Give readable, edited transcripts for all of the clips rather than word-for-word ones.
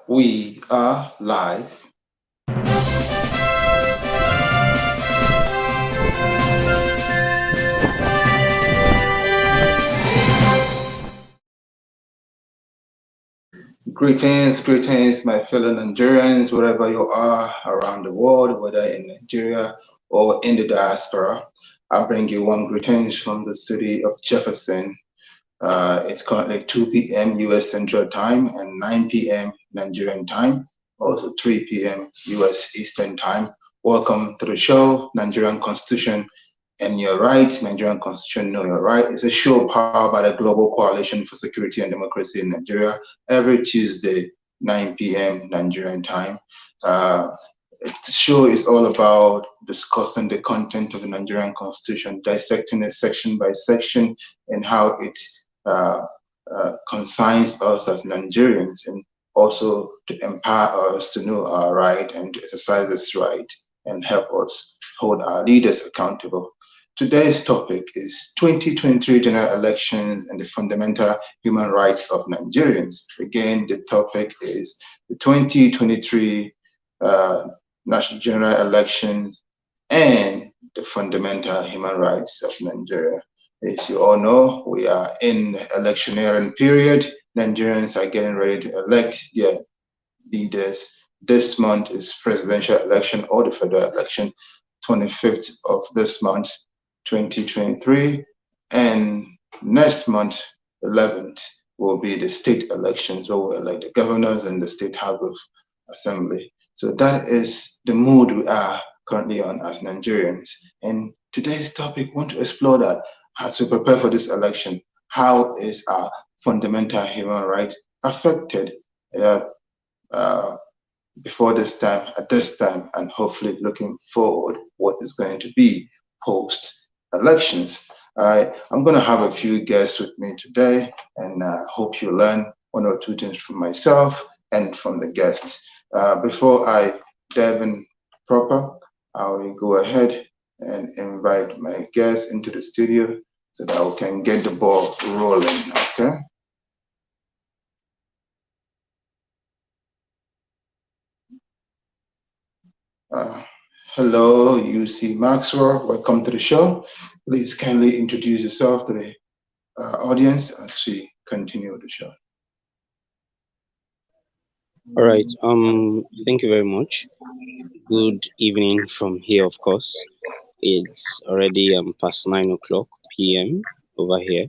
We are live. Greetings, my fellow Nigerians, wherever you are around the world, whether in Nigeria or in the diaspora. I bring you one greetings from the city of Jefferson. It's currently 2 p.m. US Central Time and 9 p.m. Nigerian time, also 3 p.m. US Eastern Time. Welcome to the show, Nigerian Constitution and Your Right. Nigerian Constitution, Know Your Right. It's a show powered by the Global Coalition for Security and Democracy in Nigeria every Tuesday, 9 p.m. Nigerian time. The show is all about discussing the content of the Nigerian Constitution, dissecting it section by section and how it consigns us as Nigerians, and also to empower us to know our right and to exercise this right and help us hold our leaders accountable. Today's topic is 2023 general elections and the fundamental human rights of Nigerians. Again, the topic is the 2023 national general elections and the fundamental human rights of Nigeria. As you all know, we are in the electioneering period. Nigerians are getting ready to elect their leaders. This month is presidential election or the federal election, 25th of this month, 2023. And next month, 11th, will be the state elections where we elect the governors and the state house of assembly. So that is the mood we are currently on as Nigerians. And today's topic, we want to explore that as we prepare for this election. How is our fundamental human right affected before this time, at this time, and hopefully looking forward what is going to be post elections. I'm going to have a few guests with me today, and hope you learn one or two things from myself and from the guests. Before I dive in proper, I will go ahead and invite my guests into the studio so that we can get the ball rolling, okay? Hello, UC Maxwell. Welcome to the show. Please kindly introduce yourself to the audience as we continue the show. All right. Thank you very much. Good evening from here, of course. It's already past 9 o'clock p.m. over here.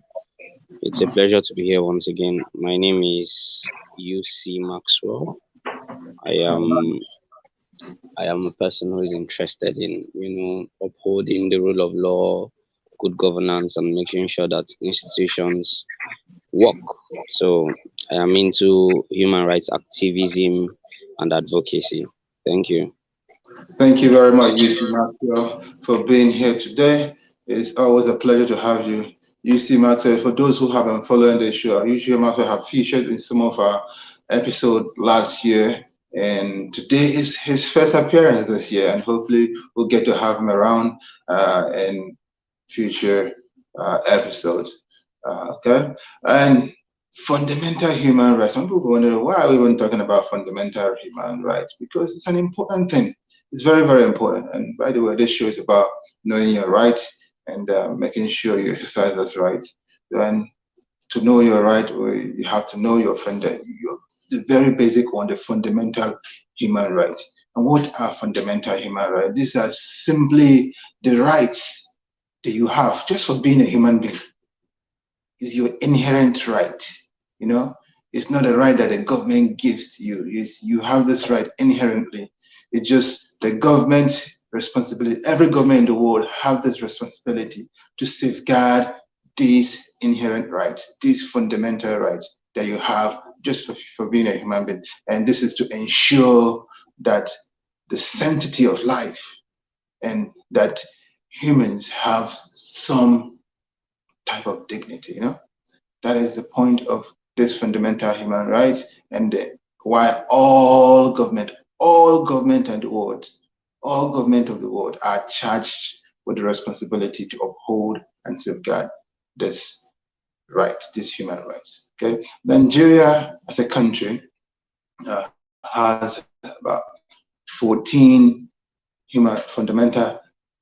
It's a pleasure to be here once again. My name is UC Maxwell. I am a person who is interested in, upholding the rule of law, good governance, and making sure that institutions work. So I am into human rights activism and advocacy. Thank you. Thank you very much, UC Maxwell, for being here today. It's always a pleasure to have you. UC Maxwell, for those who haven't followed the show, UC Maxwell have featured in some of our episodes last year, and today is his first appearance this year, and hopefully we'll get to have him around in future episodes. Okay, and fundamental human rights. Some people wonder why are we even talking about fundamental human rights? Because it's an important thing. It's very, very important. And by the way, this show is about knowing your rights and making sure you exercise those rights. And to know your right, you have to know the very basic one, the fundamental human rights. And what are fundamental human rights? These are simply the rights that you have just for being a human being. Is your inherent right. It's not a right that the government gives to you. You have this right inherently. It's just the government's responsibility. Every government in the world have this responsibility to safeguard these inherent rights, these fundamental rights that you have just for being a human being. And this is to ensure that the sanctity of life and that humans have some type of dignity, That is the point of this fundamental human rights, and why all government and the world, all government of the world are charged with the responsibility to uphold and safeguard this rights, these human rights. Okay, Nigeria as a country has about 14 human fundamental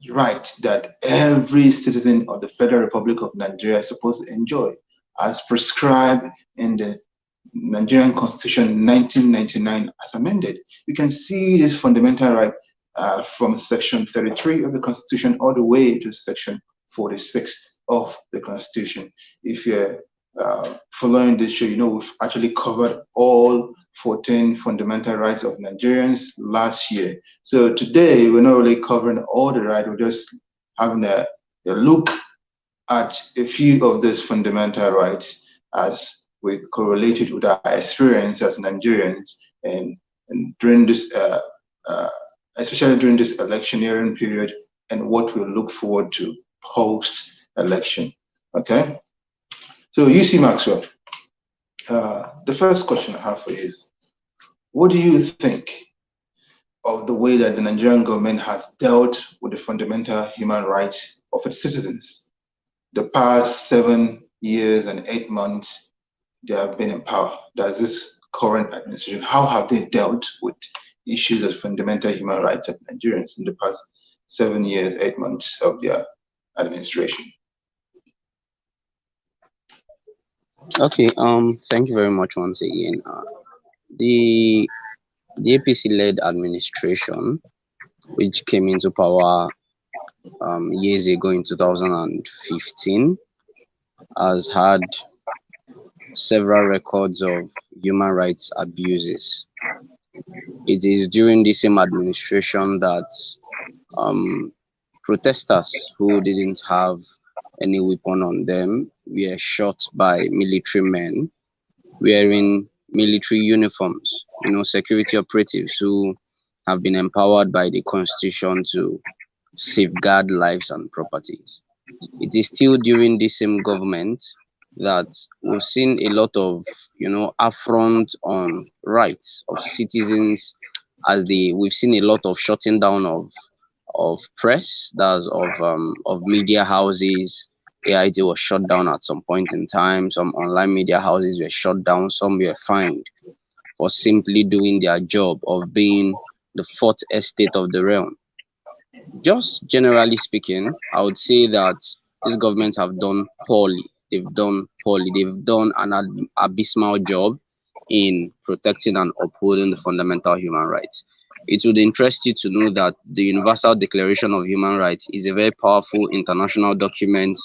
rights that every citizen of the Federal Republic of Nigeria is supposed to enjoy, as prescribed in the Nigerian Constitution 1999 as amended. You can see this fundamental right from section 33 of the Constitution all the way to section 46 of the Constitution. If you're following this show, you know we've actually covered all 14 fundamental rights of Nigerians last year. So today we're not really covering all the rights, we're just having a look at a few of these fundamental rights as we correlate it with our experience as Nigerians and during this, especially during this electioneering period and what we look forward to post-election. Okay? So you see, Maxwell, the first question I have for you is, what do you think of the way that the Nigerian government has dealt with the fundamental human rights of its citizens? The past 7 years and 8 months they have been in power. Does this current administration, how have they dealt with issues of fundamental human rights of Nigerians in the past 7 years, 8 months of their administration? Okay, thank you very much once again. The APC-led administration, which came into power years ago in 2015, has had several records of human rights abuses. It is during the same administration that protesters who didn't have any weapon on them were shot by military men wearing military uniforms, security operatives who have been empowered by the constitution to safeguard lives and properties. It is still during the same government that we've seen a lot of, affront on rights of citizens, as we've seen a lot of shutting down of press, that's of media houses. AIT was shut down at some point in time. Some online media houses were shut down. Some were fined for simply doing their job of being the fourth estate of the realm. Just generally speaking, I would say that these governments have done poorly. They've done poorly. They've done an abysmal job in protecting and upholding the fundamental human rights. It would interest you to know that the Universal Declaration of Human Rights is a very powerful international document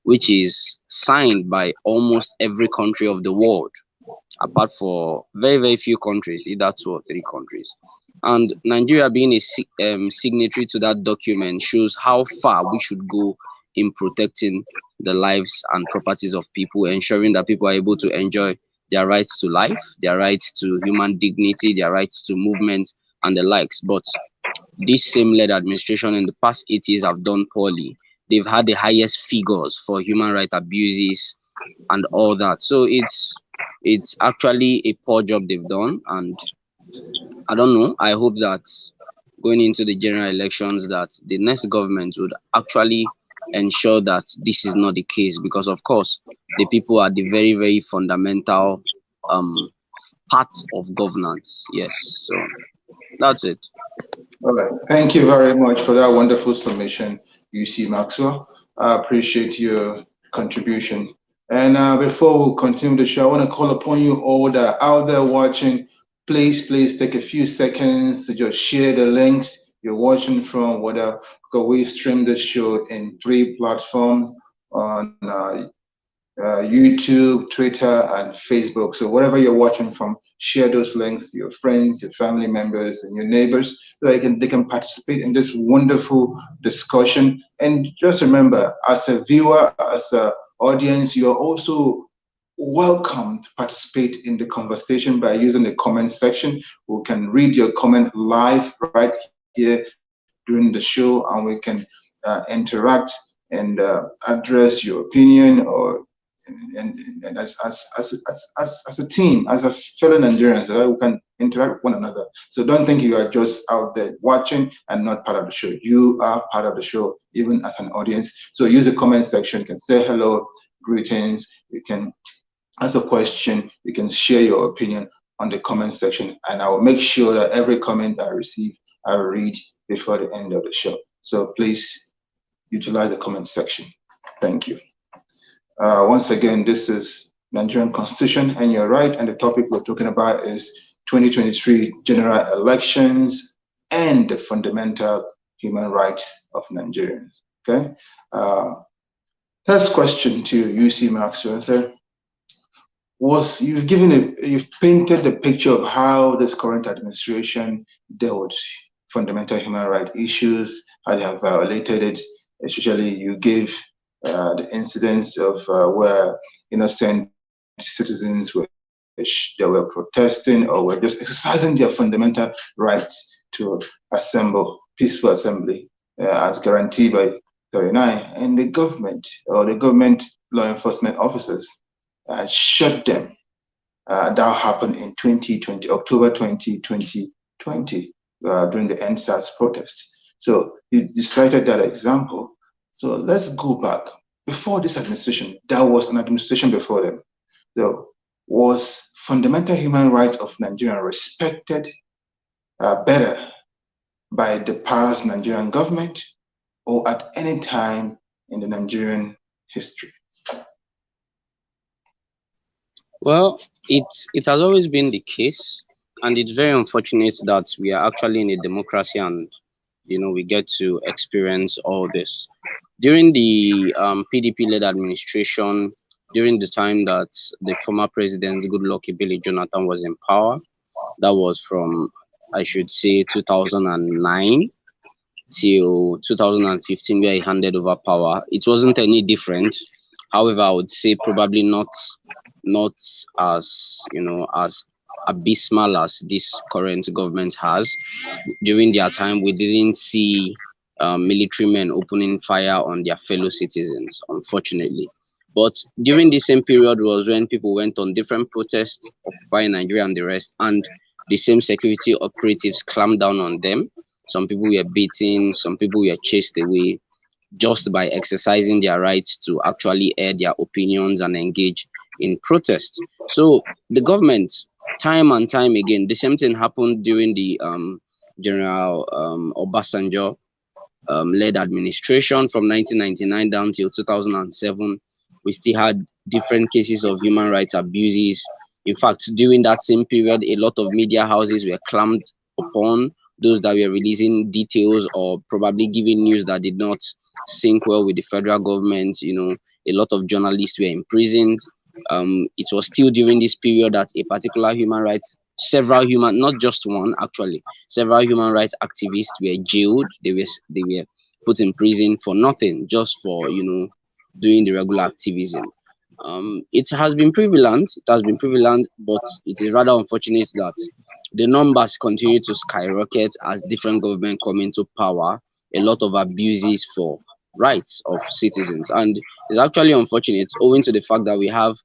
which is signed by almost every country of the world, apart for very, very few countries, either 2 or 3 countries. And Nigeria being a signatory to that document shows how far we should go in protecting the lives and properties of people, ensuring that people are able to enjoy their rights to life, their rights to human dignity, their rights to movement, and the likes. But this same led administration in the past 8 years have done poorly. They've had the highest figures for human rights abuses and all that. So it's actually a poor job they've done, and I don't know. I hope that going into the general elections, that the next government would actually ensure that this is not the case, because of course the people are the very, very fundamental part of governance. Yes, so that's it. All right. Thank you very much for that wonderful submission, UC Maxwell. I appreciate your contribution. And before we continue the show, I want to call upon you all that are out there watching. Please take a few seconds to just share the links you're watching from, whether, because we stream this show in 3 platforms on YouTube, Twitter, and Facebook. So whatever you're watching from, share those links to your friends, your family members, and your neighbors, so they can participate in this wonderful discussion. And just remember, as a viewer, as an audience, you're also welcome to participate in the conversation by using the comment section. We can read your comment live right here during the show, and we can interact and address your opinion, or and as a team, as a fellow Nigerians, so that we can interact with one another. So don't think you are just out there watching and not part of the show. You are part of the show, even as an audience. So use the comment section. You can say hello, greetings. You can ask a question. You can share your opinion on the comment section, and I will make sure that every comment I receive, I will read before the end of the show. So please utilize the comment section. Thank you. Once again, this is Nigerian Constitution and You're Right, and the topic we're talking about is 2023 general elections and the fundamental human rights of Nigerians. Okay. First question to UC Maxwell, sir. You've painted the picture of how this current administration dealt with fundamental human rights issues, how they have violated it. Especially, you gave the incidents of where innocent citizens they were protesting or were just exercising their fundamental rights to assemble, peaceful assembly, as guaranteed by 39, and the government or the government law enforcement officers shut them. That happened in 2020, October 2020, during the NSAS protests. So you cited that example. So let's go back. Before this administration, there was an administration before them. So was fundamental human rights of Nigeria respected better by the past Nigerian government or at any time in the Nigerian history? Well, it has always been the case, and it's very unfortunate that we are actually in a democracy and we get to experience all this. During the PDP-led administration, during the time that the former president Goodluck Ebele Jonathan was in power, that was from, I should say, 2009 till 2015, where he handed over power. It wasn't any different. However, I would say probably not as as abysmal as this current government has. During their time, we didn't see military men opening fire on their fellow citizens, unfortunately. But during the same period was when people went on different protests, occupying Nigeria and the rest, and the same security operatives clamped down on them. Some people were beaten, some people were chased away just by exercising their rights to actually air their opinions and engage in protest. So the government, time and time again, the same thing happened during the General Obasanjo led administration from 1999 down till 2007. We still had different cases of human rights abuses. In fact, during that same period, a lot of media houses were clamped upon, those that were releasing details or probably giving news that did not sync well with the federal government. A lot of journalists were imprisoned. It was still during this period that a particular not just one actually, several human rights activists were jailed. They were put in prison for nothing, just for doing the regular activism. It has been prevalent. It has been prevalent, but it is rather unfortunate that the numbers continue to skyrocket as different governments come into power. A lot of abuses for rights of citizens, and it's actually unfortunate owing to the fact that we have,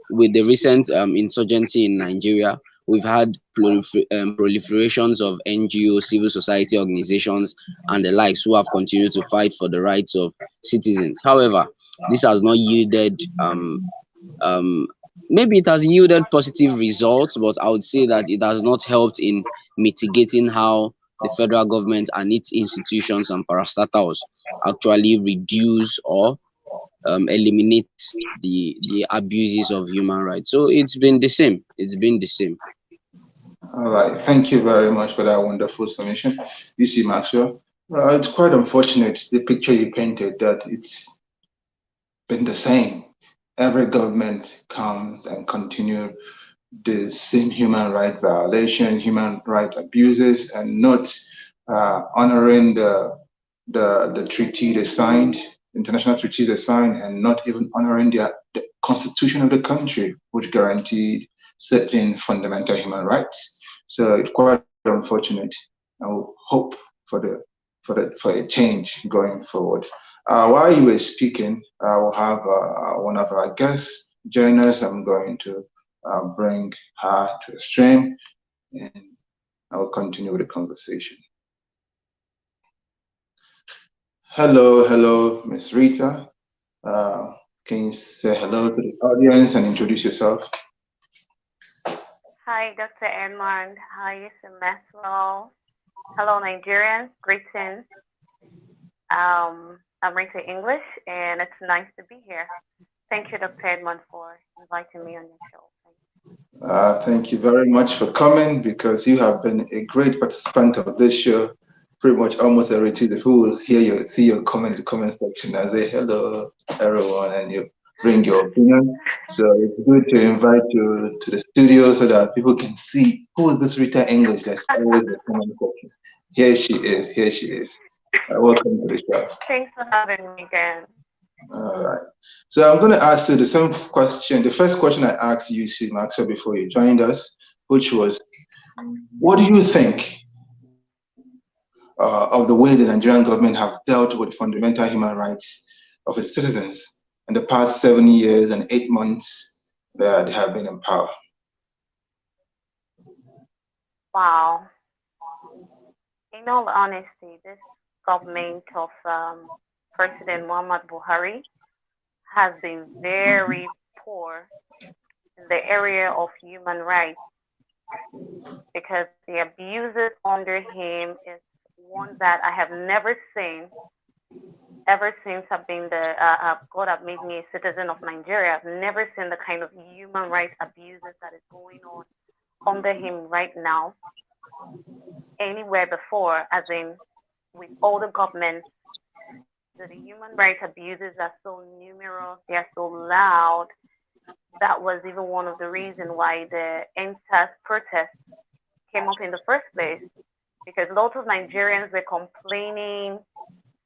with the recent insurgency in Nigeria, we've had proliferations of NGO, civil society organizations, and the likes who have continued to fight for the rights of citizens. However, this has not yielded, maybe it has yielded positive results, but I would say that it has not helped in mitigating how the federal government and its institutions and parastatals actually reduce or eliminate the abuses of human rights. So it's been the same. It's been the same. All right. Thank you very much for that wonderful submission, UC Maxwell. It's quite unfortunate, the picture you painted, that it's been the same. Every government comes and continue the same human right violation, human right abuses, and not honoring the treaty they signed, international treaty they signed, and not even honoring the constitution of the country, which guaranteed certain fundamental human rights. So it's quite unfortunate. I will hope for a change going forward. While you were speaking, I will have one of our guests join us. I'm going to bring her to the stream, and I will continue with the conversation. Hello, Miss Rita. Can you say hello to the audience and introduce yourself? Hi, Dr. Edmond. Hi, Yusuf Maxwell. Hello, Nigerians. Greetings. I'm Rita English, and it's nice to be here. Thank you, Dr. Edmond, for inviting me on your show. Thank you very much for coming because you have been a great participant of this show. Pretty much almost every Tuesday, who will hear you, see your comment in the comment section and say hello, everyone, and you bring your opinion. So it's good to invite you to the studio so that people can see who is this Rita English that's always in the comment section. Here she is. Here she is. Welcome to the show. Thanks for having me again. All right. So I'm going to ask you the same question. The first question I asked you, see, Maxwell, before you joined us, which was, what do you think of the way the Nigerian government have dealt with fundamental human rights of its citizens in the past 7 years and 8 months that they have been in power? Wow. In all honesty, this government of President Muhammad Buhari has been very poor in the area of human rights because the abuses under him is one that I have never seen ever since I've been God have made me a citizen of Nigeria. I've never seen the kind of human rights abuses that is going on under him right now anywhere before, as in with all the governments. So the human rights abuses are so numerous, they are so loud. That was even one of the reasons why the NSAS protest came up in the first place, because lots of Nigerians were complaining,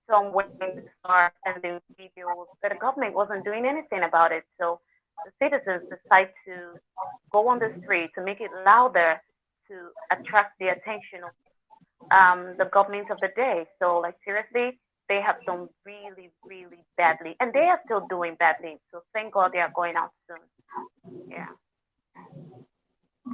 some went to start sending videos, but the government wasn't doing anything about it. So the citizens decide to go on the street to make it louder to attract the attention of the government of the day. So, like, seriously, they have done really, really badly, and they are still doing badly. So, thank God they are going out soon. Yeah.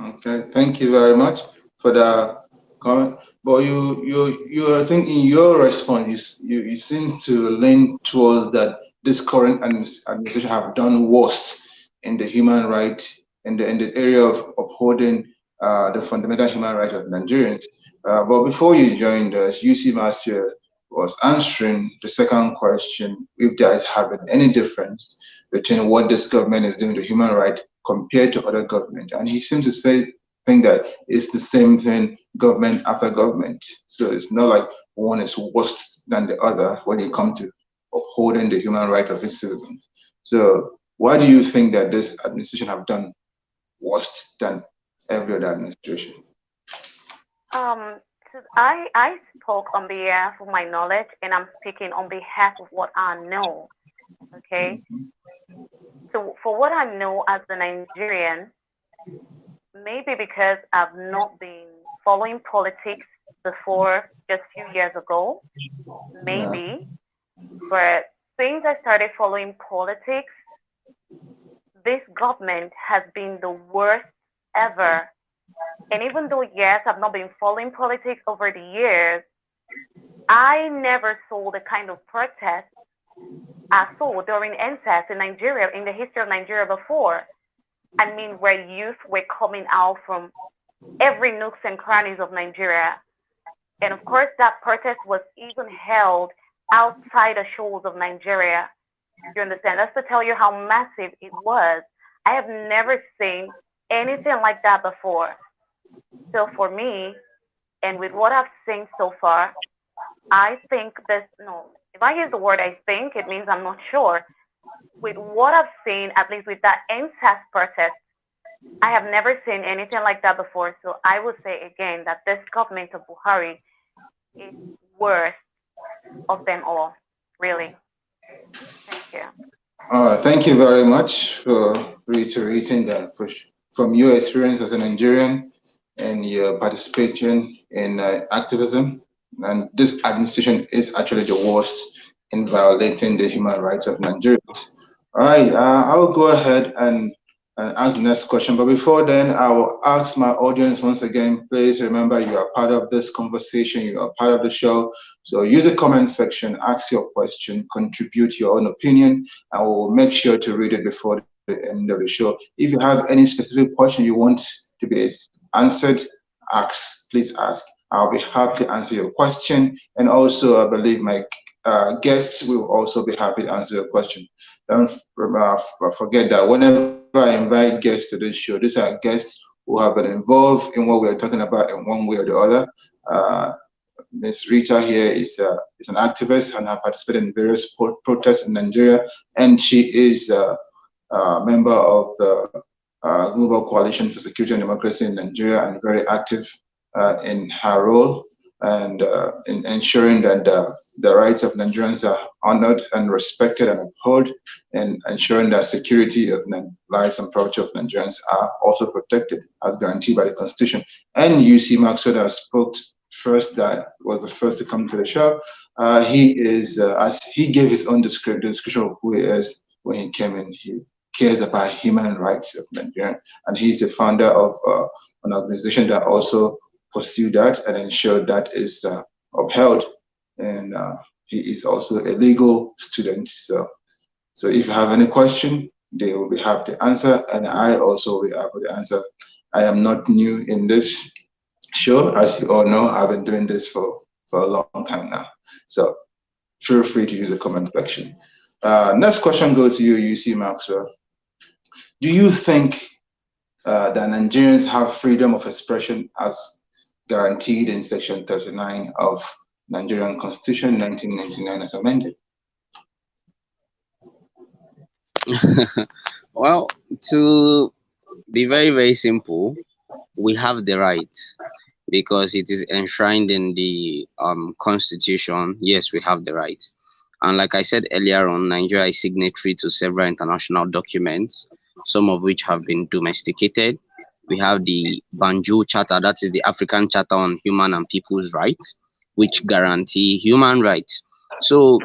Okay, thank you very much for the comment. But I think in your response, you seem to lean towards that this current administration have done worst in the human rights in the area of upholding the fundamental human rights of Nigerians. But before you joined us, UC Master was answering the second question, if there is having any difference between what this government is doing to human rights compared to other government. And he seems to think that it's the same thing government after government. So it's not like one is worse than the other when it comes to upholding the human rights of its citizens. So why do you think that this administration have done worse than every other administration? So I spoke on behalf of my knowledge, and I'm speaking on behalf of what I know. Okay. So for what I know as a Nigerian, maybe because I've not been following politics before just a few years ago, maybe. But since I started following politics, this government has been the worst ever. And even though, yes, I've not been following politics over the years, I never saw the kind of protest I saw during NSAS in Nigeria, in the history of Nigeria before. I mean, where youth were coming out from every nooks and crannies of Nigeria. And of course, that protest was even held outside the shores of Nigeria. You understand? That's to tell you how massive it was. I have never seen anything like that before. So for me, and with what I've seen so far, I think this, no, if I use the word I think, it means I'm not sure. With what I've seen, at least with that NSAS protest, I have never seen anything like that before. So I would say again that this government of Buhari is worst of them all, really. Thank you. Thank you very much for reiterating that from your experience as a Nigerian and your participation in activism. And this administration is actually the worst in violating the human rights of Nigerians. All right, I'll go ahead and ask the next question. But before then, I will ask my audience once again, please remember you are part of this conversation, you are part of the show. So use the comment section, ask your question, contribute your own opinion, and we'll make sure to read it before the end of the show. If you have any specific question you want to is answered, please ask. I'll be happy to answer your question. And also, I believe my guests will also be happy to answer your question. Don't forget that whenever I invite guests to this show, these are guests who have been involved in what we are talking about in one way or the other. Ms. Rita here is an activist and has participated in various protests in Nigeria, and she is a member of the Global Coalition for Security and Democracy in Nigeria, and very active in her role and in ensuring that the rights of Nigerians are honored and respected and upheld, and ensuring that security of lives and property of Nigerians are also protected as guaranteed by the Constitution. And UC Maxwell that spoke first, that was the first to come to the show. He is, as he gave his own description of who he is when he came in, he cares about human rights of Nigeria, and he's the founder of an organization that also pursue that and ensure that is upheld. And he is also a legal student. So if you have any question, they will be happy to answer, and I also will be happy to answer. I am not new in this show, as you all know. I've been doing this for a long time now. So feel free to use the comment section. Next question goes to you, UC Maxwell. Do you think that Nigerians have freedom of expression as guaranteed in Section 39 of Nigerian Constitution 1999 as amended? Well, to be very, very simple, we have the right because it is enshrined in the Constitution. Yes, we have the right. And like I said earlier on, Nigeria is signatory to several international documents, some of which have been domesticated. We have the Banjul Charter, that is the African Charter on Human and People's Rights, which guarantee human rights. So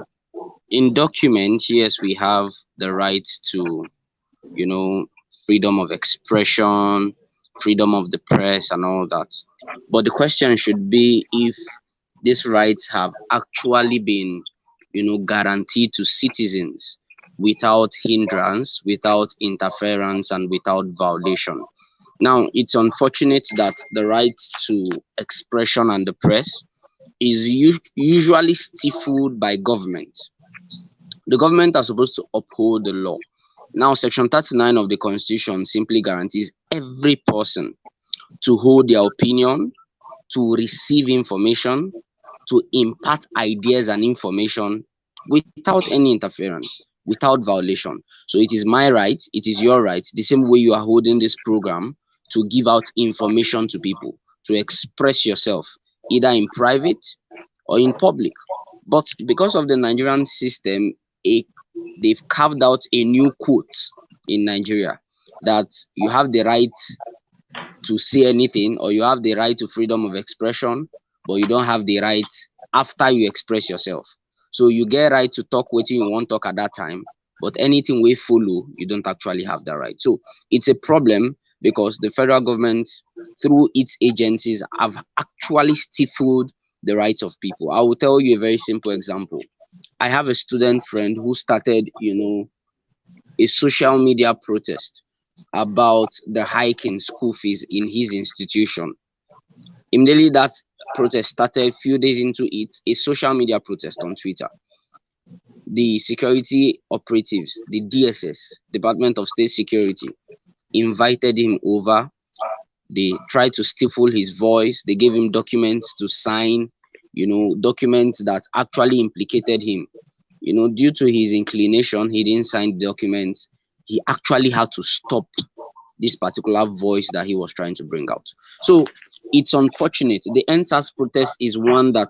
in documents, yes, we have the right to, freedom of expression, freedom of the press and all that. But the question should be if these rights have actually been guaranteed to citizens without hindrance, without interference, and without violation. Now, it's unfortunate that the right to expression and the press is usually stifled by government. The government are supposed to uphold the law. Now, Section 39 of the Constitution simply guarantees every person to hold their opinion, to receive information, to impart ideas and information without any interference, without violation. So it is my right, it is your right, the same way you are holding this program, to give out information to people, to express yourself, either in private or in public. But because of the Nigerian system, they've carved out a new quote in Nigeria that you have the right to say anything, or you have the right to freedom of expression, but you don't have the right after you express yourself. So you get right to talk what you want to talk at that time, but anything we follow, you don't actually have that right. So it's a problem because the federal government, through its agencies, have actually stifled the rights of people. I will tell you a very simple example. I have a student friend who started, a social media protest about the hike in school fees in his institution. Immediately that protest started, a few days into it, a social media protest on Twitter. The security operatives, the DSS, Department of State Security, invited him over. They tried to stifle his voice. They gave him documents to sign, documents that actually implicated him. Due to his inclination, he didn't sign the documents. He actually had to stop this particular voice that he was trying to bring out. So it's unfortunate. The NSAS protest is one that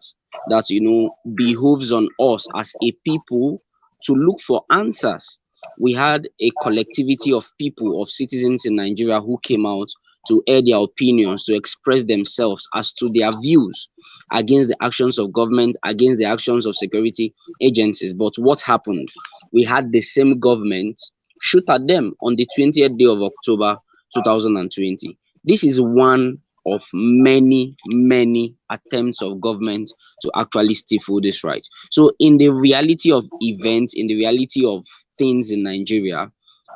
behooves on us as a people to look for answers. We had a collectivity of people, of citizens in Nigeria who came out to air their opinions, to express themselves as to their views against the actions of government, against the actions of security agencies. But what happened? We had the same government shoot at them on the 20th day of October 2020. This is one of many, many attempts of government to actually stifle this right. So in the reality of events, in the reality of things in Nigeria,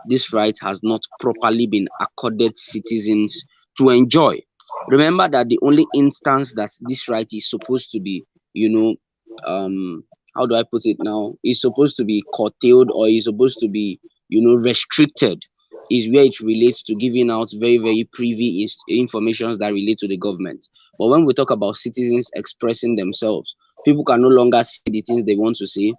this right has not properly been accorded citizens to enjoy. Remember that the only instance that this right is supposed to be, how do I put it now, is supposed to be curtailed or is supposed to be, restricted, is where it relates to giving out very, very privy information that relate to the government. But when we talk about citizens expressing themselves, people can no longer say the things they want to say.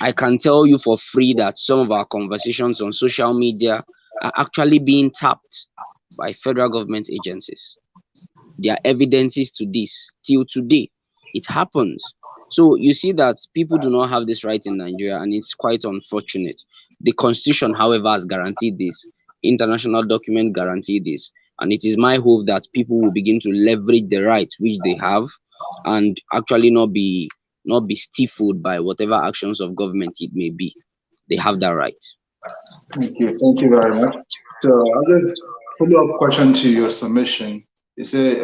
I can tell you for free that some of our conversations on social media are actually being tapped by federal government agencies. There are evidences to this till today. It happens. So you see that people do not have this right in Nigeria, and it's quite unfortunate. The constitution, however, has guaranteed this. International document guarantee this. And it is my hope that people will begin to leverage the rights which they have and actually not be stifled by whatever actions of government it may be. They have that right. Thank you very much. So I just follow-up question to your submission. You say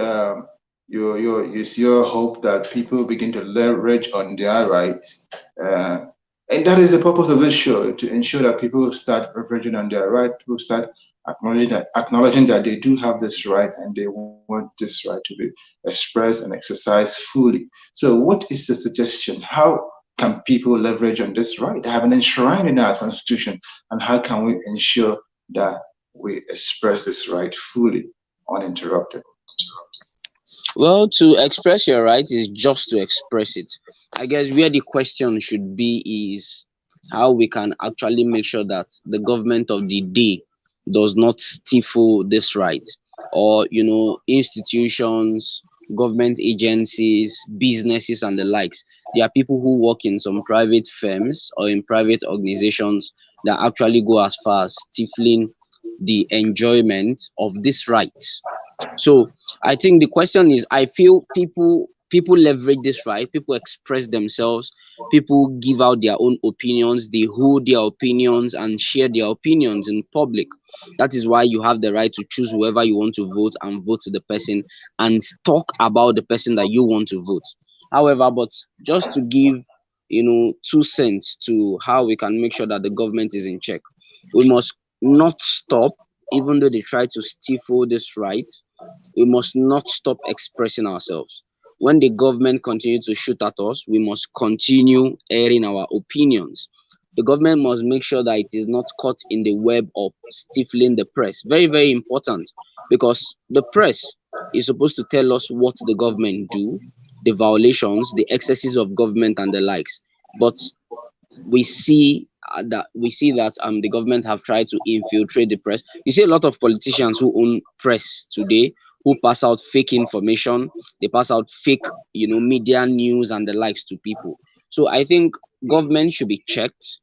it's your hope that people begin to leverage on their rights, and that is the purpose of this show, to ensure that people start leveraging on their right, people start acknowledging that they do have this right and they want this right to be expressed and exercised fully. So what is the suggestion? How can people leverage on this right? They have an enshrined in our constitution, and how can we ensure that we express this right fully, uninterrupted? Well, to express your right is just to express it. I guess where the question should be is how we can actually make sure that the government of the day does not stifle this right, or institutions, government agencies, businesses, and the likes. There are people who work in some private firms or in private organizations that actually go as far as stifling the enjoyment of this right. So I think the question is, I feel people leverage this right, people express themselves, people give out their own opinions, they hold their opinions and share their opinions in public. That is why you have the right to choose whoever you want to vote and vote the person and talk about the person that you want to vote. However, but just to give 2 cents to how we can make sure that the government is in check, we must not stop, even though they try to stifle this right, we must not stop expressing ourselves. When the government continues to shoot at us, we must continue airing our opinions. The government must make sure that it is not caught in the web of stifling the press. Very, very important, because the press is supposed to tell us what the government do, the violations, the excesses of government and the likes. But we see that the government have tried to infiltrate the press. You see a lot of politicians who own press today who pass out fake information. They pass out fake, media news and the likes to people. So I think government should be checked.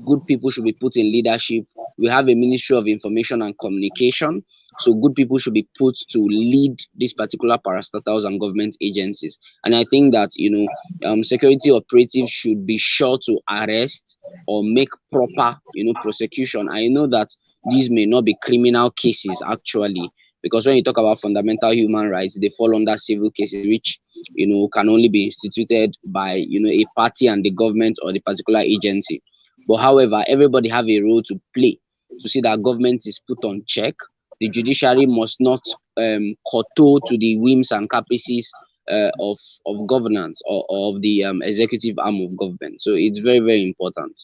Good people should be put in leadership. We have a Ministry of Information and Communication, so good people should be put to lead these particular parastatals and government agencies. And I think that security operatives should be sure to arrest or make proper prosecution. I know that these may not be criminal cases actually, because when you talk about fundamental human rights, they fall under civil cases, which can only be instituted by a party and the government or the particular agency. But however, everybody have a role to play to see that government is put on check. The judiciary must not kowtow to the whims and caprices of governance or of the executive arm of government. So it's very, very important.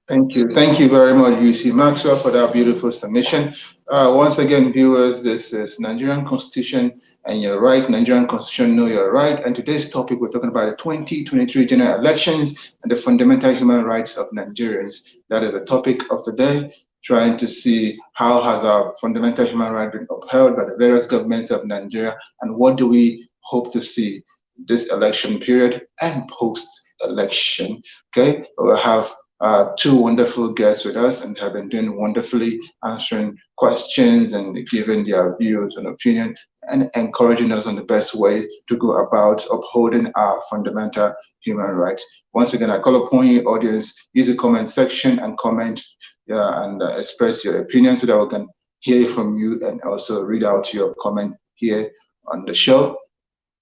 Thank you very much, UC Maxwell, for that beautiful submission. Once again, viewers, this is Nigerian Constitution and Your Right. Nigerian Constitution, Know Your Right. And today's topic, we're talking about the 2023 general elections and the fundamental human rights of Nigerians. That is the topic of the day, trying to see how has our fundamental human right been upheld by the various governments of Nigeria, and what do we hope to see this election period and post-election. Okay, we'll have two wonderful guests with us and have been doing wonderfully, answering questions and giving their views and opinion and encouraging us on the best way to go about upholding our fundamental human rights. Once again, I call upon you, audience, use the comment section and comment and express your opinion so that we can hear from you and also read out your comment here on the show.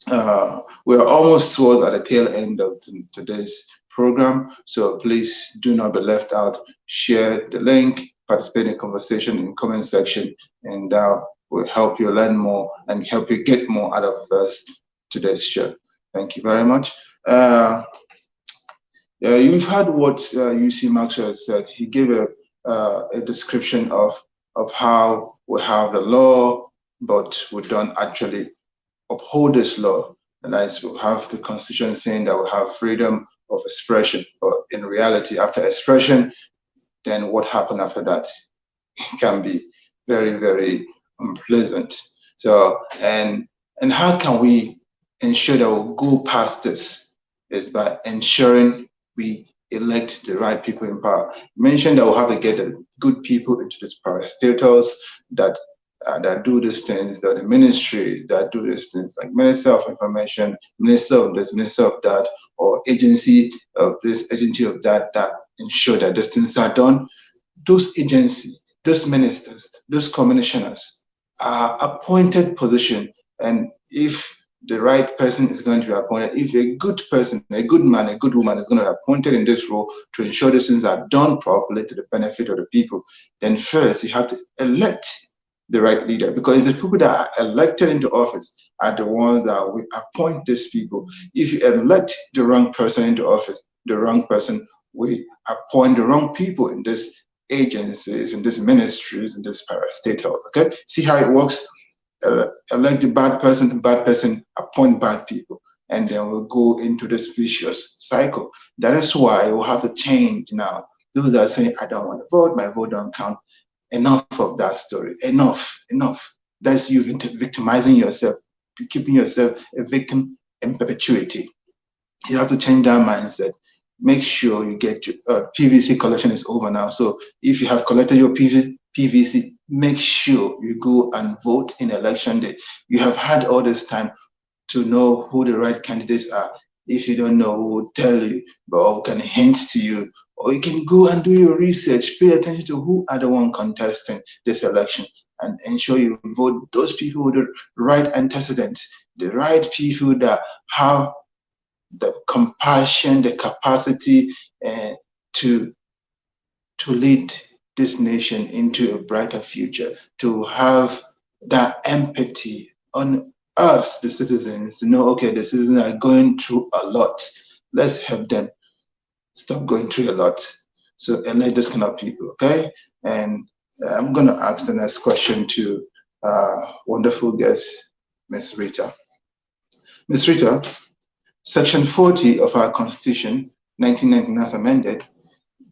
We're almost towards at the tail end of today's program, so please do not be left out. Share the link, participate in the conversation in the comment section, and will help you learn more and help you get more out of today's show. Thank you very much. You've heard what UC Maxwell said. He gave a description of how we have the law, but we don't actually uphold this law. And as we have the Constitution saying that we have freedom of expression, but in reality, after expression, then what happened after that can be very, very unpleasant. So, and how can we ensure that we'll go past this? Is by ensuring we elect the right people in power. You mentioned that we'll have to get the good people into this parastatals that do these things, that the ministry that do these things, like Minister of Information, Minister of this, Minister of that, or agency of this, agency of that, that ensure that these things are done. Those agencies, those ministers, those commissioners are appointed position, and if the right person is going to be appointed, if a good person, a good man, a good woman is going to be appointed in this role to ensure these things are done properly to the benefit of the people, then first you have to elect the right leader, because the people that are elected into office are the ones that will appoint these people. If you elect the wrong person into office, the wrong person will appoint the wrong people in these agencies, in these ministries, in these parastatals. Okay, see how it works? Elect the bad person, appoint bad people, and then we'll go into this vicious cycle. That is why we'll have to change now. Those that are saying, I don't want to vote, my vote don't count. Enough of that story. Enough. That's you victimizing yourself, keeping yourself a victim in perpetuity. You have to change that mindset. Make sure you get your PVC collection is over now. So if you have collected your PVC, make sure you go and vote in election day. You have had all this time to know who the right candidates are. If you don't know, we'll tell you, but we can hint to you. Or you can go and do your research, pay attention to who are the one contesting this election, and ensure you vote those people with the right antecedents, the right people that have the compassion, the capacity to lead this nation into a brighter future, to have that empathy on us, the citizens, to know, okay, the citizens are going through a lot. Let's help them stop going through a lot. So elect those kind of people, okay? And I'm going to ask the next question to wonderful guest, Ms. Rita. Ms. Rita, Section 40 of our Constitution, 1999 as amended,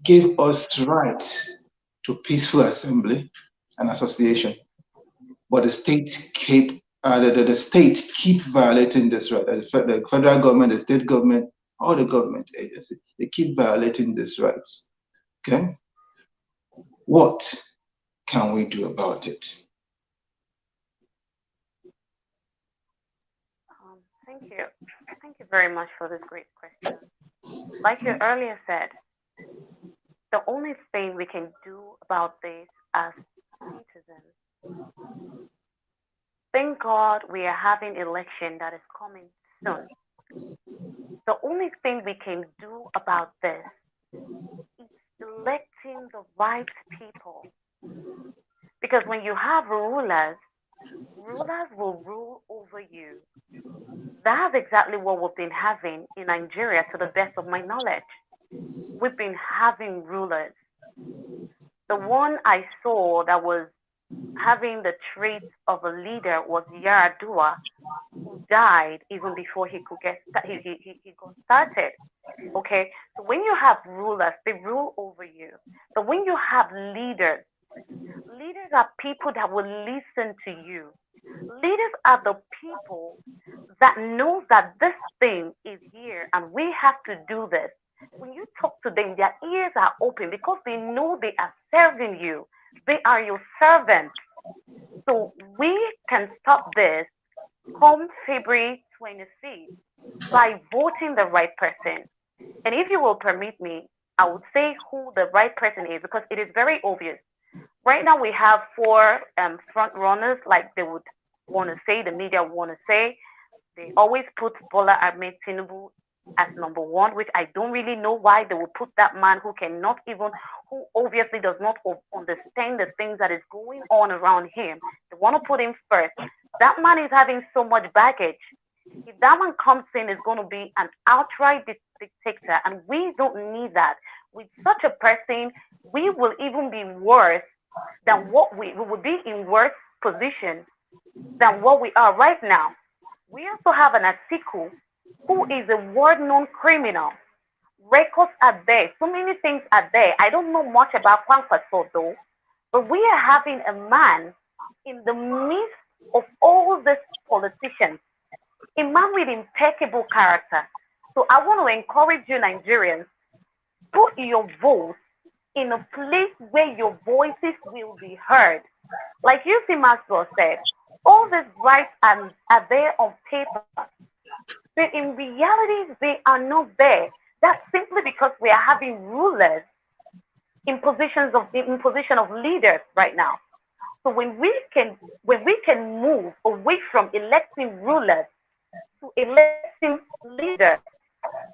gave us rights to peaceful assembly and association, but the states keep violating this right. The federal government, the state government, all the government agencies, they keep violating these rights. Okay, what can we do about it? Thank you very much for this great question. Like you earlier said, the only thing we can do about this as citizens, thank God we are having election that is coming soon. The only thing we can do about this is electing the right people. Because when you have rulers will rule over you. That's exactly what we've been having in Nigeria, to the best of my knowledge. We've been having rulers. The one I saw that was having the traits of a leader was Yaradua, who died even before he could he got started. Okay, so when you have rulers, they rule over you. But when you have leaders are people that will listen to you. Leaders are the people that know that this thing is here and we have to do this. When you talk to them, their ears are open because they know they are serving you. They are your servants. So we can stop this come February 26th by voting the right person. And if you will permit me, I would say who the right person is, because it is very obvious. Right now we have 4 front runners, like they would want to say, the media want to say. They always put Bola Ahmed Tinubu as number one, which I don't really know why they would put that man who who obviously does not understand the things that is going on around him. They want to put him first. That man is having so much baggage. If that man comes in, is going to be an outright dictator, and we don't need that. With such a person, we will even be worse than what we would be in worse position than what we are right now. We also have an Atiku who is a world-known criminal. Records are there. So many things are there. I don't know much about Kwankwaso though, but we are having a man in the midst of all these politicians, a man with impeccable character. So I want to encourage you, Nigerians, put your votes in a place where your voices will be heard. Like you see, Maxwell said, all these rights are there on paper, but in reality, they are not there. That's simply because we are having rulers in position of leaders right now. So when we can move away from electing rulers to electing leaders,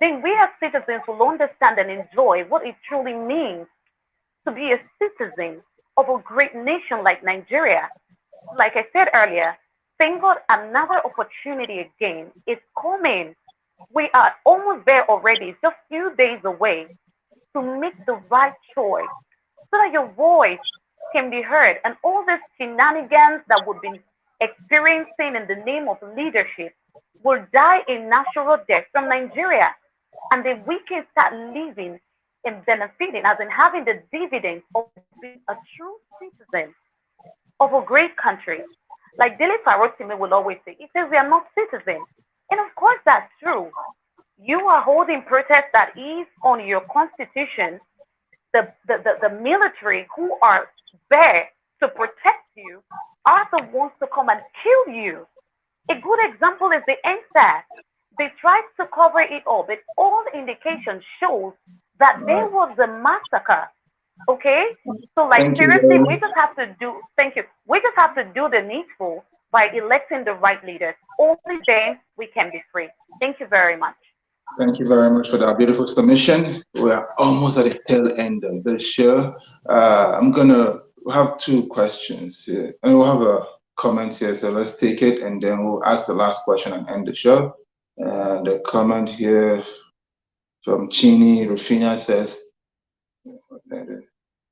then we as citizens will understand and enjoy what it truly means to be a citizen of a great nation like Nigeria. Like I said earlier, thank God another opportunity again is coming. We are almost there already, just a few days away to make the right choice so that your voice can be heard, and all these shenanigans that we've been experiencing in the name of leadership will die a natural death from Nigeria, and then we can start living and benefiting, as in having the dividends of being a true citizen of a great country. Like Dele Farotime will always say, he says we are not citizens. And of course that's true. You are holding protest that is on your constitution. The military who are there to protect you are the ones to come and kill you. A good example is the NSAS. They tried to cover it all, but all indications shows that there was a massacre. Okay? So like Thank you seriously, very we just have to do, thank you, we just have to do the needful by electing the right leaders. Only then we can be free. Thank you very much. Thank you very much for that beautiful submission. We are almost at the tail end of the show. I'm gonna have two questions here, and we'll have a comment here. So let's take it, and then we'll ask the last question and end the show. And the comment here from Chini Rufina says,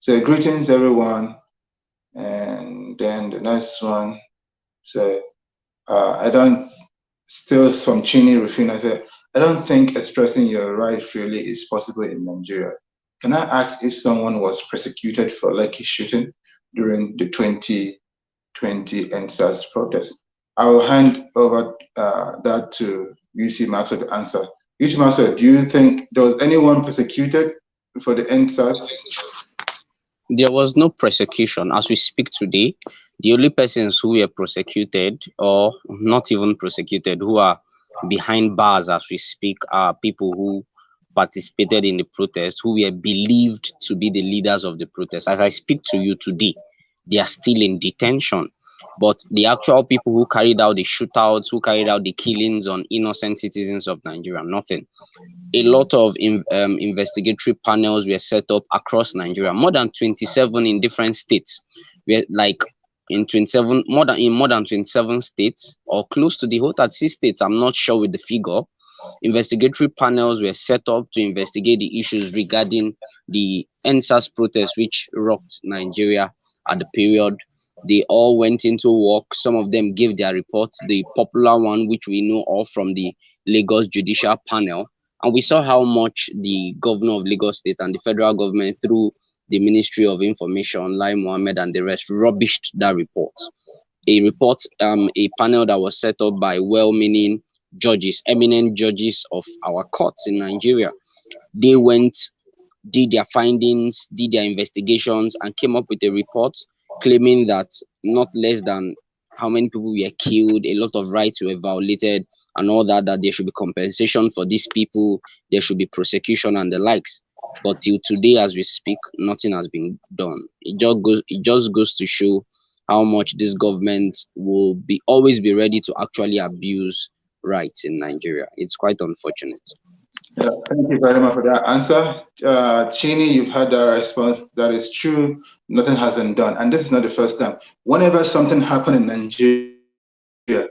"So greetings everyone." And then the next one, so I don't. Still from Chini Rufina said, I don't think expressing your right freely is possible in Nigeria. Can I ask if someone was prosecuted for Lekki shooting during the 2020 NSAS protest? I will hand over that to UC Maxwell to answer. UC Maxwell, do you think there was anyone prosecuted for the NSAS? There was no prosecution. As we speak today, the only persons who were prosecuted, or not even prosecuted, who are behind bars as we speak, are people who participated in the protest, who were believed to be the leaders of the protest. As I speak to you today, they are still in detention. But the actual people who carried out the shootouts, who carried out the killings on innocent citizens of Nigeria, nothing. A lot of investigatory panels were set up across Nigeria, more than 27 in different states. We're like in 27, more than 27 states, or close to the whole 36 states. I'm not sure with the figure. Investigatory panels were set up to investigate the issues regarding the NSAS protest, which rocked Nigeria at the period. They all went into work. Some of them gave their reports. The popular one, which we know of from the Lagos Judicial Panel, and we saw how much the governor of Lagos State and the federal government, through the Ministry of Information, Lai Mohammed and the rest, rubbished that report. A panel that was set up by well-meaning judges, eminent judges of our courts in Nigeria. They went, did their findings, did their investigations, and came up with a report claiming that not less than how many people were killed, a lot of rights were violated, and all that there should be compensation for these people, there should be prosecution and the likes. But till today, as we speak, nothing has been done. It just goes to show how much this government will always be ready to actually abuse rights in Nigeria. It's quite unfortunate. Yeah, thank you very much for that answer. Chini, you've had that response. That is true. Nothing has been done. And this is not the first time. Whenever something happened in Nigeria,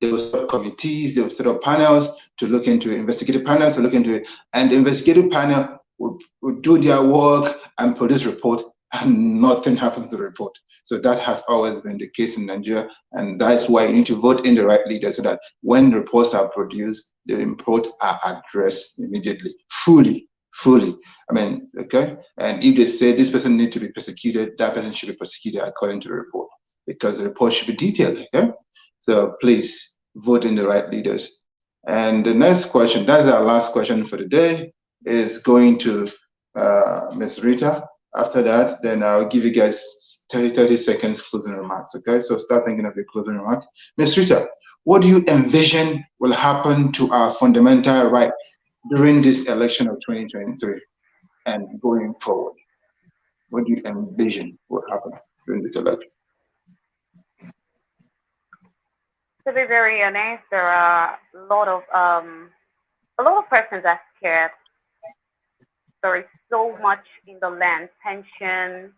they will set up committees, they will set up panels to look into it, investigative panels to look into it. And the investigative panel will do their work and produce report, and nothing happens to the report. So that has always been the case in Nigeria. And that's why you need to vote in the right leader so that when reports are produced, the reports are addressed immediately, fully. I mean, okay. And if they say this person needs to be persecuted, that person should be persecuted according to the report, because the report should be detailed. Okay. So please vote in the right leaders. And the next question, that's our last question for the day, is going to Ms. Rita. After that, then I'll give you guys 30 seconds closing remarks. Okay. So start thinking of your closing remark. Ms. Rita, what do you envision will happen to our fundamental rights during this election of 2023 and going forward? What do you envision will happen during this election? To be very honest, there are a lot of persons are scared. There is so much in the land, tension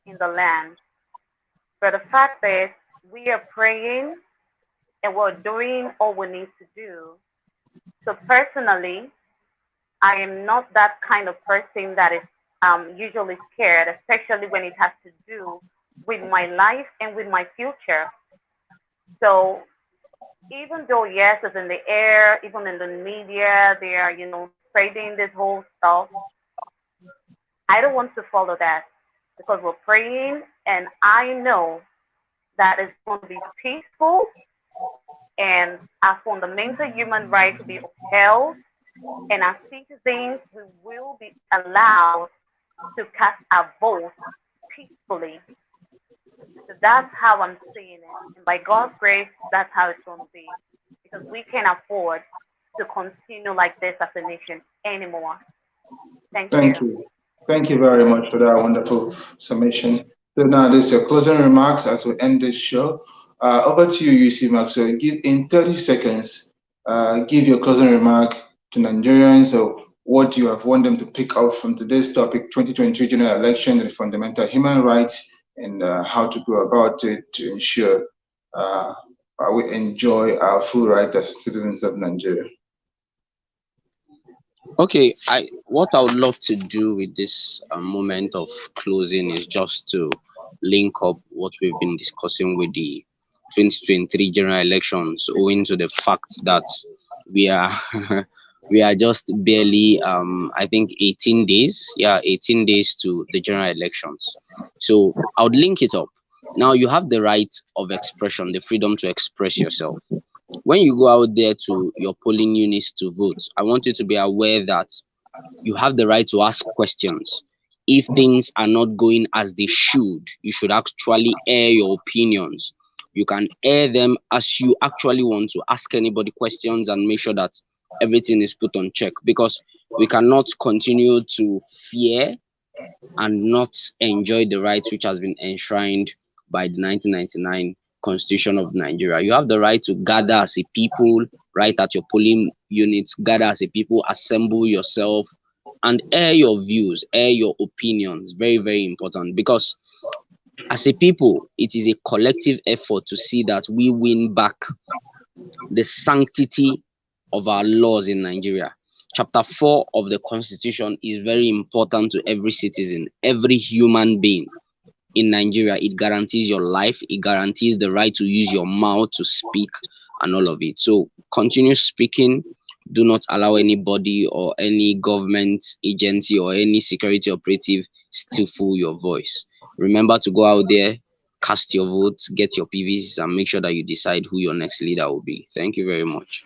in the land. But the fact is, we are praying and we're doing all we need to do. So personally, I am not that kind of person that is usually scared, especially when it has to do with my life and with my future. So even though yes, it's in the air, even in the media, they are, spreading this whole stuff. I don't want to follow that because we're praying and I know that it's going to be peaceful and our fundamental human right to be upheld, and as citizens, we will be allowed to cast our vote peacefully. So that's how I'm seeing it. And by God's grace, that's how it's going to be. Because we can't afford to continue like this as a nation anymore. Thank you. Thank you. Thank you very much for that wonderful summation. So now this is your closing remarks as we end this show. Over to you, UC Maxwell. Give in 30 seconds, give your closing remark to Nigerians. So what you have want them to pick up from today's topic, 2023 general election and fundamental human rights, and how to go about it to ensure we enjoy our full right as citizens of Nigeria. Okay, what I would love to do with this moment of closing is just to link up what we've been discussing with the 2023 general elections, owing to the fact that we are we are just barely I think 18 days, 18 days to the general elections. So I would link it up. Now you have the right of expression, the freedom to express yourself. When you go out there to your polling units to vote, I want you to be aware that you have the right to ask questions. If things are not going as they you should actually air your opinions. You can air them as you actually want to ask anybody questions and make sure that everything is put on check, because we cannot continue to fear and not enjoy the rights which has been enshrined by the 1999 Constitution of Nigeria. You have the right to gather as a people, right at your polling units, gather as a people, assemble yourself, and air your views, air your opinions. Very, very important, because as a people, it is a collective effort to see that we win back the sanctity of our laws in Nigeria. Chapter 4 of the Constitution is very important to every citizen, every human being in Nigeria. It guarantees your life, it guarantees the right to use your mouth to speak and all of it. So continue speaking. Do not allow anybody or any government agency or any security operative stifle your voice. Remember to go out there, cast your votes, get your PVCs, and make sure that you decide who your next leader will be. Thank you very much.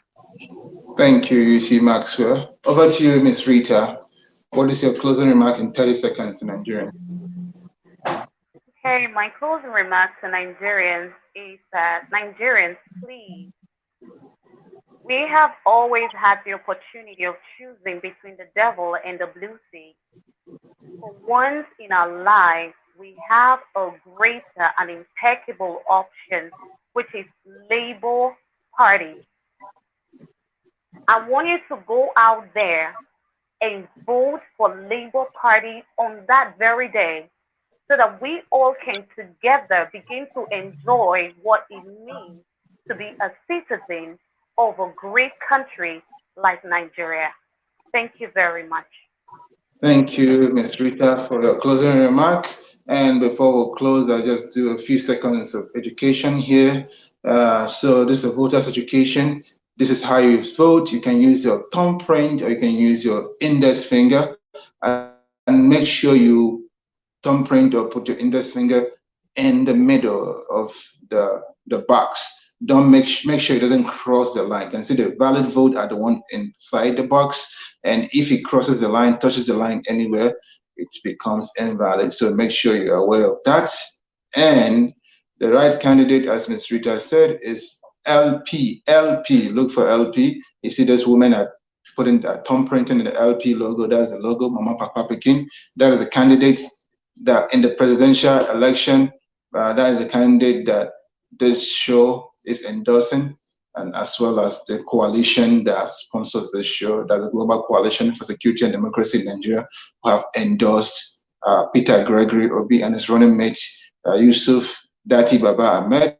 Thank you, UC Maxwell. Over to you, Ms. Rita. What is your closing remark in 30 seconds in Nigerian? Okay, my closing remarks to Nigerians is that Nigerians, please, we have always had the opportunity of choosing between the devil and the blue sea. For once in our lives, we have a greater and impeccable option, which is Labour Party. I want you to go out there and vote for Labour Party on that very day so that we all can together begin to enjoy what it means to be a citizen of a great country like Nigeria. Thank you very much. Thank you, Ms. Rita, for your closing remark. And before we close, I'll just do a few seconds of education here. So this is a voter's education. This is how you vote. You can use your thumbprint or you can use your index finger, and make sure you thumbprint or put your index finger in the middle of the box. Don't make sure it doesn't cross the line. Consider valid vote are the one inside the box, and if it crosses the line, touches the line anywhere, it becomes invalid. So make sure you're aware of that. And the right candidate, as Ms. Rita said, is LP. LP. Look for LP. You see, those women are putting that thumbprinting in the LP logo. That's the logo, Mama Papa Pekin. That is the candidate that in the presidential election, that is the candidate that this show is endorsing, and as well as the coalition that sponsors this show, that the Global Coalition for Security and Democracy in Nigeria, who have endorsed Peter Gregory Obi and his running mate Yusuf Dati Baba Ahmed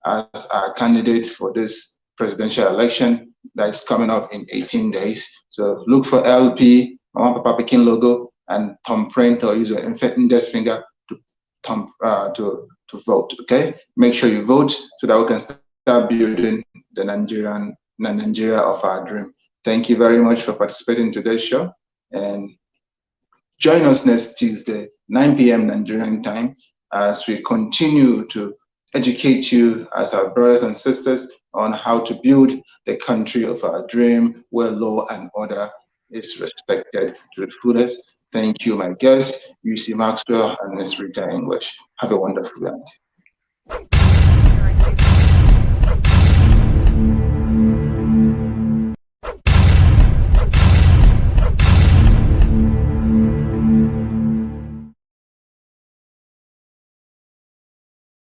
as our candidate for this presidential election that is coming up in 18 days. So look for LP, Mama Papa Pekin logo, and thumbprint or use your index finger to vote. Okay, make sure you vote so that we can start building the Nigeria of our dream. Thank you very much for participating in today's show, and join us next Tuesday, 9 p.m. Nigerian time, as we continue to educate you as our brothers and sisters on how to build the country of our dream, where law and order is respected to the fullest. Thank you, my guests, UC Maxwell and Ms. Rita English. Have a wonderful night.